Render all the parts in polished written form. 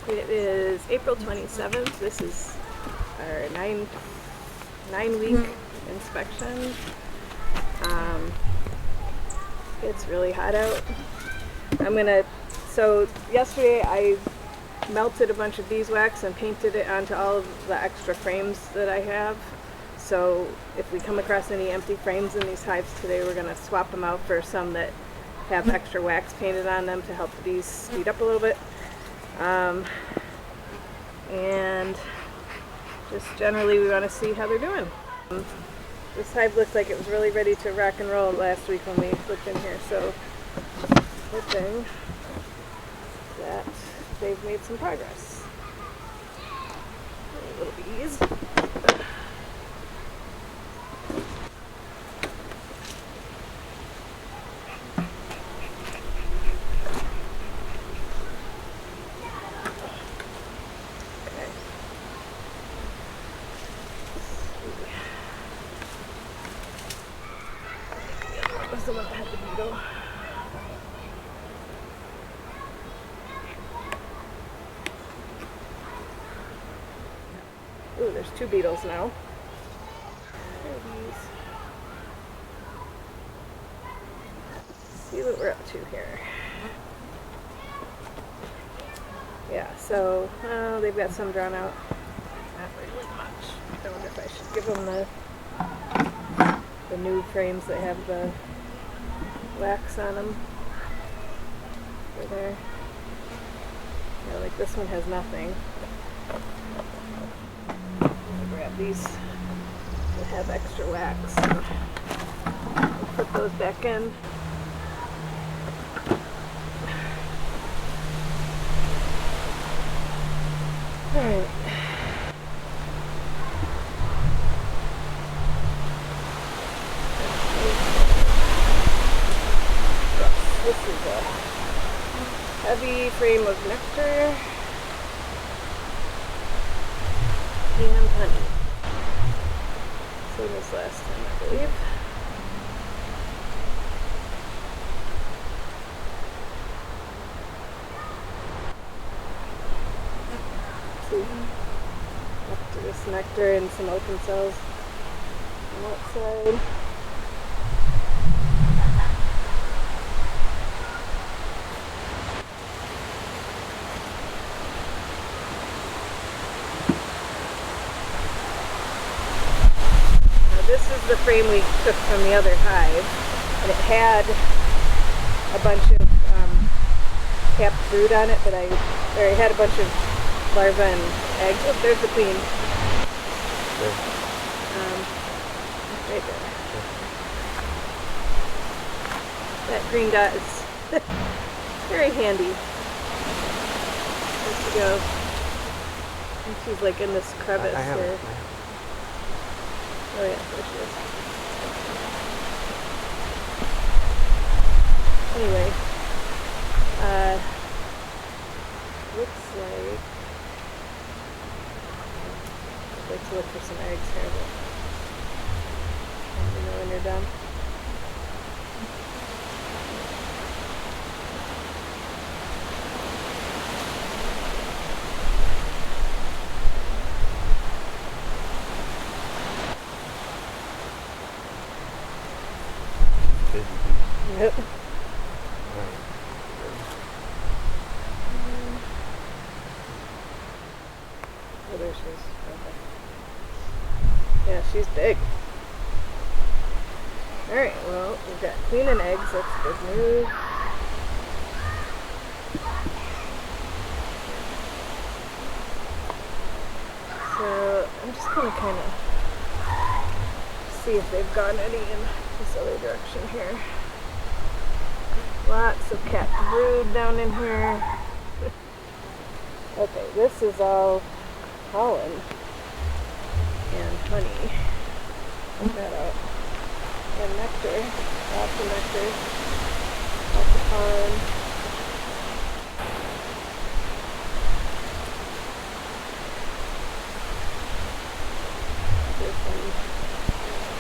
It is April 27th. This is our nine-week inspection. It's really hot out. So yesterday I melted a bunch of beeswax and painted it onto all of the extra frames that I have. So if we come across any empty frames in these hives today, we're going to swap them out for some that have extra wax painted on them to help the bees speed up a little bit. And just generally we want to see how they're doing. This hive looked like it was really ready to rock and roll last week when we looked in here, so good thing that they've made some progress. Little bees. Was the one that had the beetle. Ooh, there's two beetles now. There are these. Let's see what we're up to here. Yeah, so they've got some drawn out. Not really much. I wonder if I should give them the new frames that have the wax on them. Over there. Yeah, like this one has nothing. I'm gonna grab these that have extra wax and put those back in. Alright. This is a heavy frame of nectar and honey. Same as last time, I believe. See, up to this nectar and some open cells on that side. This is the frame we took from the other hive, and it had a bunch of capped brood on it, but it had a bunch of larvae and eggs. Oh, there's the queen. Right there. That green dot is very handy. There she goes. And she's like in this crevice here. Oh yeah, there she is. Anyway, looks like I'd like to look for some eggs here, but let me know when you're done. Yep. Oh, there she is. Okay. Yeah, she's big. Alright, well, we've got queen and eggs. That's good news. So, I'm just going to kind of see if they've gone any in this other direction here. Lots of capped brood down in here. Okay, this is all pollen and honey. Check that out. And nectar. Lots of nectar. Lots of pollen. There's some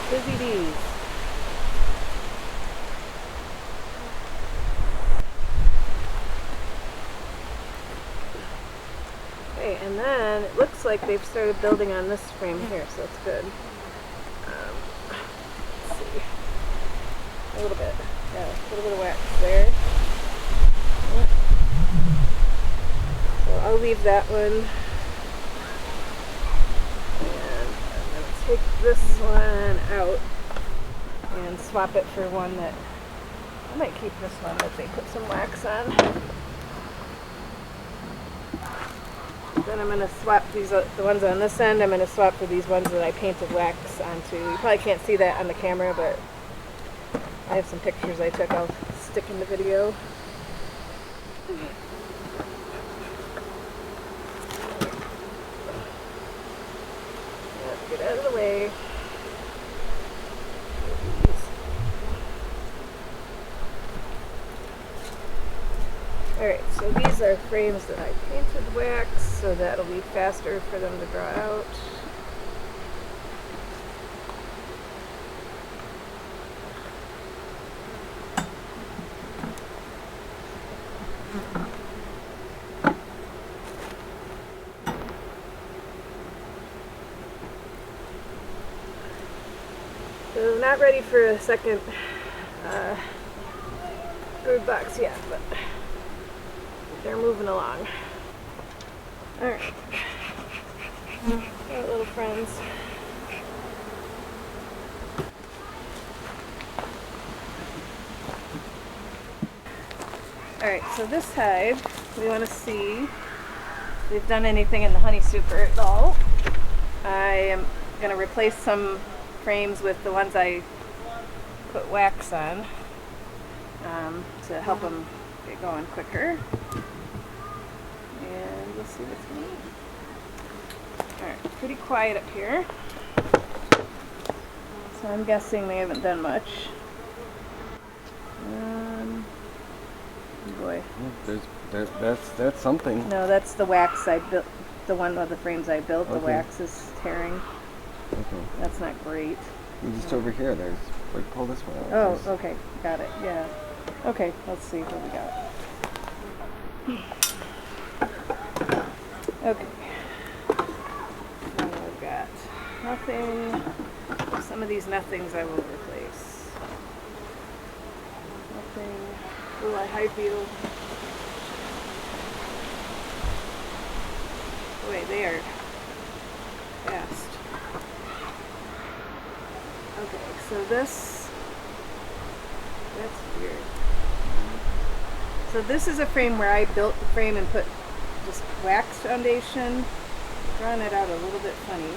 busy bees. Okay, and then it looks like they've started building on this frame here, so that's good. Let's see. A little bit. Yeah, a little bit of wax there. So I'll leave that one. And I'm going to take this one out and swap it for one that, I might keep this one that they put some wax on. Then I'm going to swap these, the ones on this end, I'm going to swap for these ones that I painted wax onto. You probably can't see that on the camera, but I have some pictures I took. I'll stick in the video. Get out of the way. Alright, so these are frames that I painted wax, so that'll be faster for them to draw out. So not ready for a second brood box yet, but they're moving along. Alright. Our little friends. Alright, so this hive, we want to see if they've done anything in the honey super at all. I am going to replace some frames with the ones I put wax on to help them get going quicker. And we'll see what's going on. Alright, pretty quiet up here. So I'm guessing they haven't done much. Boy. That's something. No, that's the wax I built. The one of the frames I built, the wax is tearing. Okay. That's not great. Just over here, there's, like, pull this one out. Oh, okay, got it, yeah. Okay, let's see what we got. Okay. So I've got nothing. Some of these nothings I will replace. Nothing. Oh, a hive beetle. Oh, wait, they are fast. Okay, so this, that's weird. So this is a frame where I built the frame and put just wax foundation. Drawing it out a little bit funny.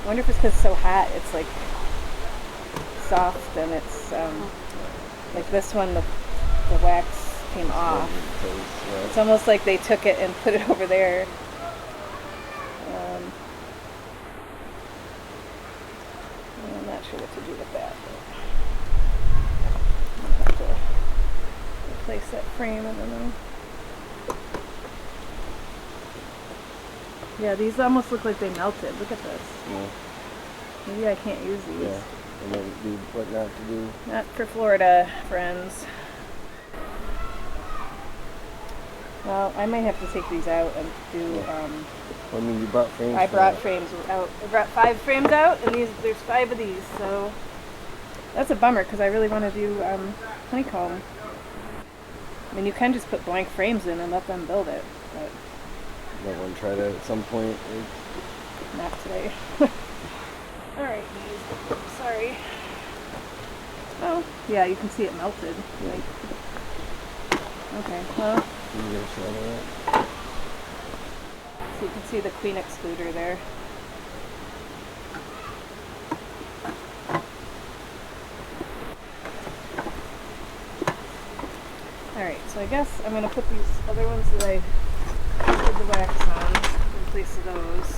I wonder if it's because it's so hot, it's like soft and it's like this one, the wax came off. It's almost like they took it and put it over there. I'm not sure what to do with that. I'll have to replace that frame, I don't know. Yeah, these almost look like they melted. Look at this. Yeah. Maybe I can't use these. Yeah. And then what not to do? Not for Florida, friends. Well, I might have to take these out and do. I mean, you brought frames. I brought frames out. I brought 5 frames out, and there's 5 of these. So that's a bummer because I really want to do honeycomb. I mean, you can just put blank frames in and let them build it, but. Might want to try that at some point. Not today. Alright, sorry. Oh, yeah, you can see it melted. Yeah. Okay, well. Can you get a shot of that? So you can see the queen excluder there. Alright, so I guess I'm going to put these other ones that I put the wax on in place of those.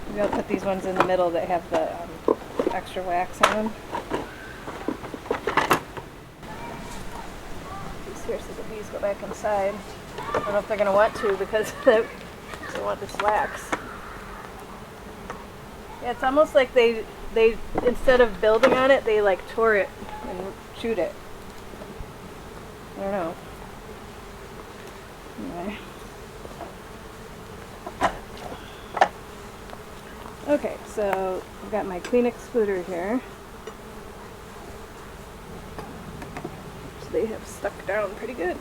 Maybe I'll put these ones in the middle that have the extra wax on them. These here so the bees go back inside. I don't know if they're going to want to because they want this wax. Yeah, it's almost like they they, instead of building on it, they like tore it and chewed it. I don't know. Anyway. Okay, so I've got my clean excluder here. So they have stuck down pretty good.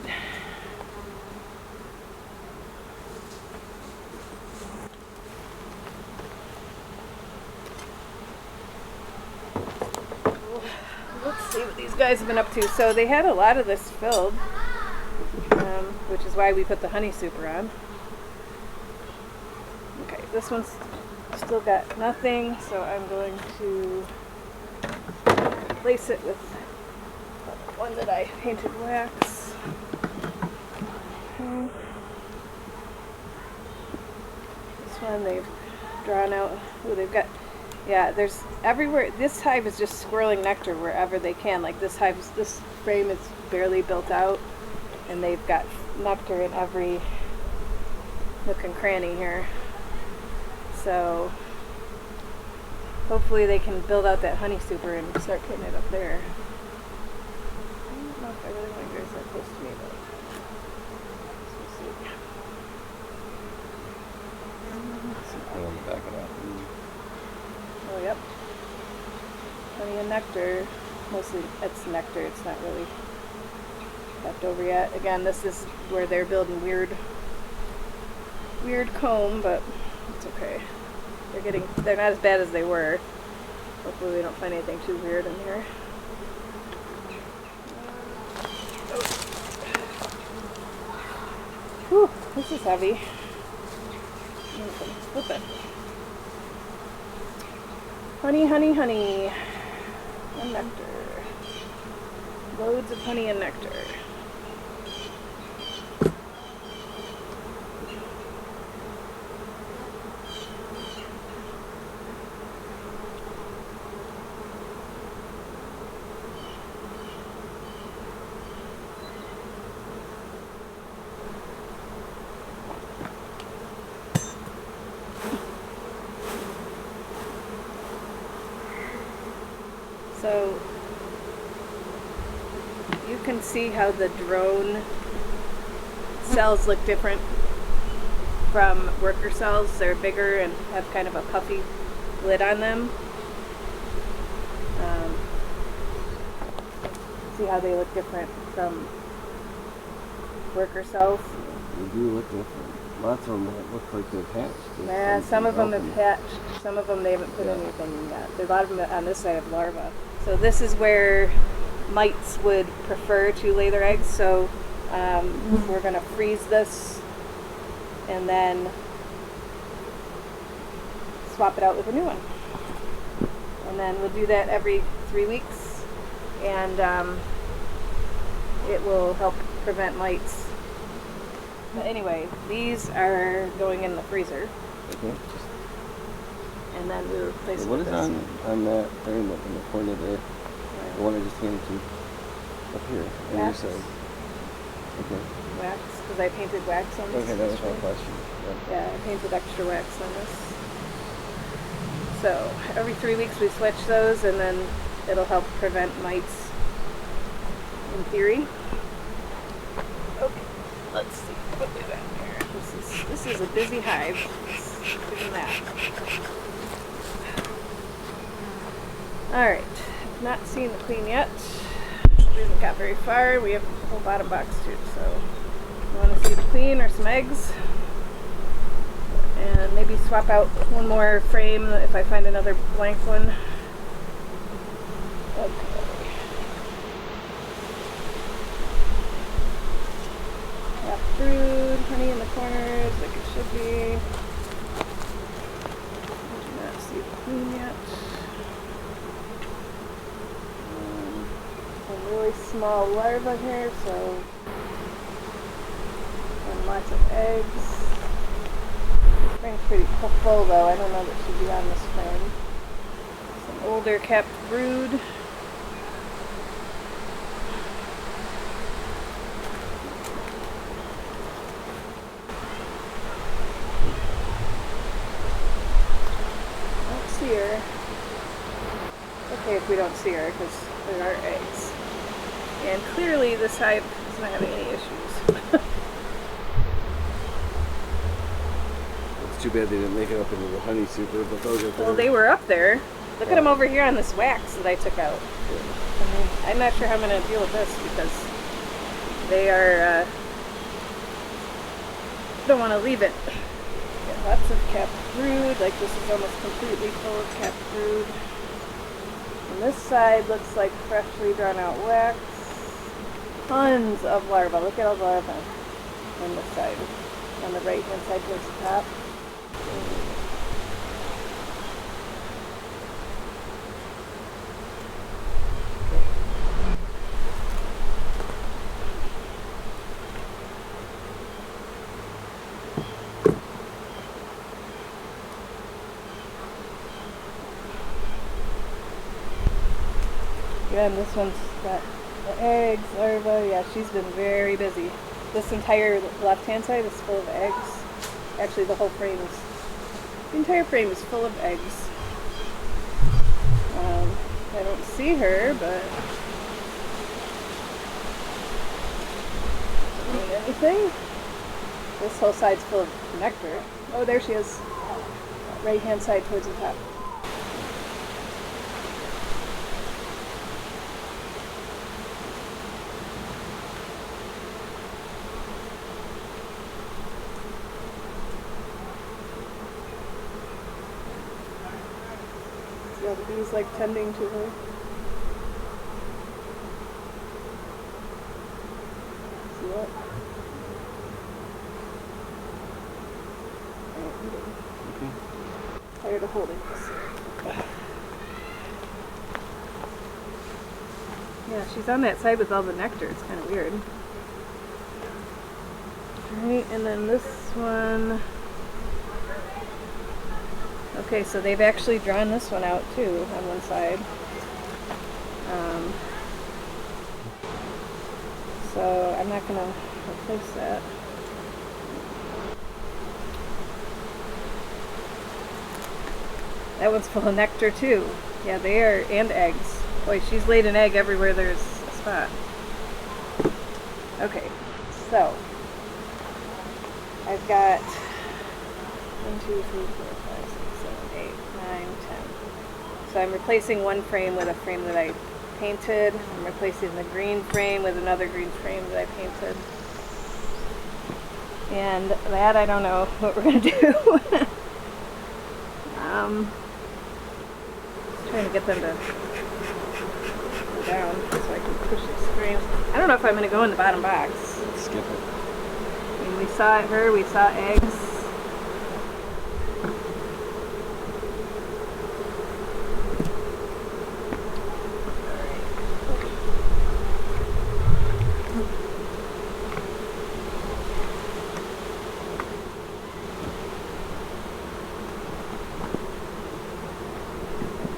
Let's see what these guys have been up to. So they had a lot of this filled, which is why we put the honey super on. Okay, this one's still got nothing, so I'm going to replace it with one that I painted wax. Okay. This one they've drawn out. Oh, they've got, yeah, there's everywhere. This hive is just swirling nectar wherever they can. Like this frame is barely built out, and they've got nectar in every nook and cranny here. So hopefully they can build out that honey super and start putting it up there. I don't know if I really want you guys that close to me, but we'll see. I want to back it up. Oh, yep. Honey and nectar. Mostly it's nectar. It's not really left over yet. Again, this is where they're building weird comb, but it's okay. They're not as bad as they were. Hopefully we don't find anything too weird in here. Whew, this is heavy. Flip it. Honey, honey, honey. And nectar. Loads of honey and nectar. So you can see how the drone cells look different from worker cells. They're bigger and have kind of a puffy lid on them. See how they look different from worker cells? They do look different. Lots of them look like they're hatched. Yeah, some of them have hatched. Some of them they haven't put anything in yet. There's a lot of them on this side have larvae. So this is where mites would prefer to lay their eggs. So we're going to freeze this and then swap it out with a new one. And then we'll do that every 3 weeks, and it will help prevent mites. But anyway, these are going in the freezer. Okay. And then we replace it What with is this. on that frame up in the corner there? The one I just handed you. Up here. On your Wax. side. Okay. Wax, because I painted wax on this. Okay, that was my yesterday. question. Yeah, I painted extra wax on this. So every 3 weeks we switch those, and then it'll help prevent mites, in theory. Okay, let's see what we got here. This is a busy hive. Look at that. All right, not seen the queen yet. We haven't got very far. We have a whole bottom box too. So you want to see the queen or some eggs? And maybe swap out one more frame if I find another blank one. Okay. Half brood, honey in the corners like it should be. I do not see the queen yet. Some really small larvae here, so and lots of eggs. Frame's pretty full though. I don't know that she'd be on this frame. Some older capped brood. Don't see her. okay if we don't see her because there are eggs. And clearly this hive is not having any issues. It's too bad they didn't make it up into the honey super, but those are Well, they were up there. Look at them over here on this wax that I took out. I mean, I'm not sure how I'm going to deal with this because they are, don't want to leave it. Got lots of capped brood, like this is almost completely full of capped brood. And this side looks like freshly drawn out wax. Tons of larvae. Look at all the larvae on this side, on the right hand side towards the top. Again, this one's got the eggs, larvae. Yeah, she's been very busy. This entire left-hand side is full of eggs. Actually, the whole frame is, the entire frame is full of eggs. I don't see her, but doesn't mean anything. This whole side's full of nectar. Oh, there she is. Right-hand side towards the top. See all the bees like tending to her. See that? Tired of holding this. Yeah, she's on that side with all the nectar. It's kind of weird. Alright, and then this one. Okay, so they've actually drawn this one out too on one side. So I'm not going to replace that. That one's full of nectar too. Yeah, they are, and eggs. Boy, she's laid an egg everywhere there's a spot. Okay, so I've got 1, 2, 3, 4, 5, 6, 7, 8, 9, 10. So I'm replacing one frame with a frame that I painted. I'm replacing the green frame with another green frame that I painted. And that I don't know what we're going to do. Trying to get them to go down so I can push these frames. I don't know if I'm going to go in the bottom box. Skip it. I mean, we saw her, we saw eggs.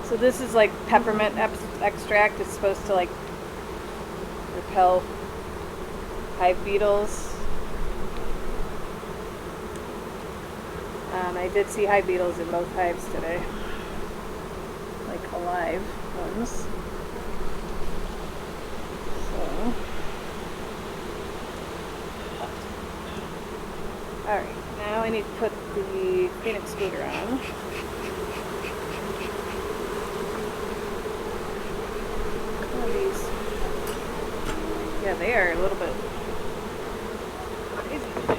So this is like peppermint extract. It's supposed to like repel hive beetles. I did see hive beetles in both hives today, like alive ones. So, all right, now I need to put the queen excluder on. These, yeah, they are a little bit crazy today.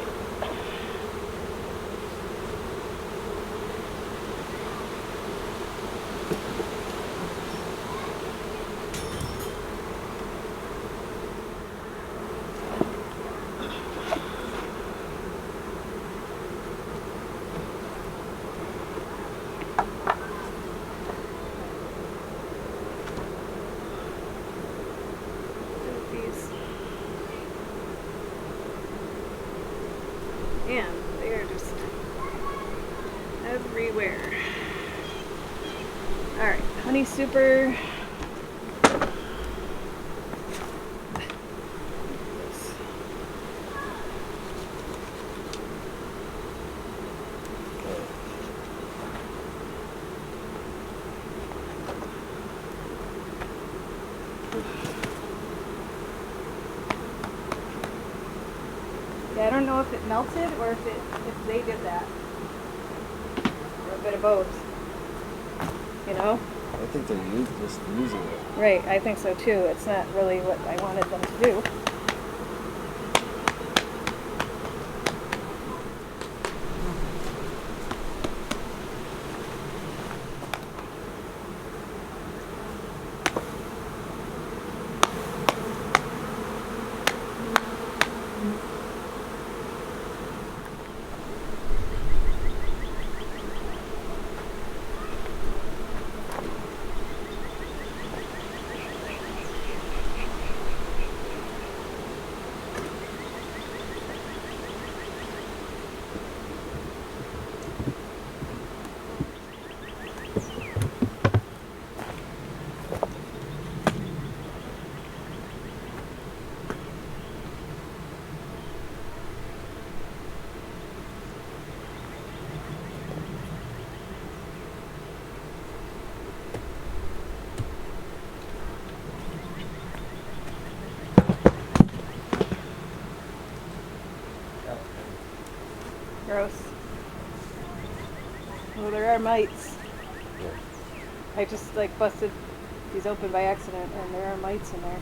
And they are just everywhere. Alright, honey super. Yeah, I don't know if it melted or if they did that. Or a bit of both. You know? I think they're just using it. Right, I think so too. It's not really what I wanted them to do. Gross. Well, there are mites. Yeah. I just like busted these open by accident and there are mites in there.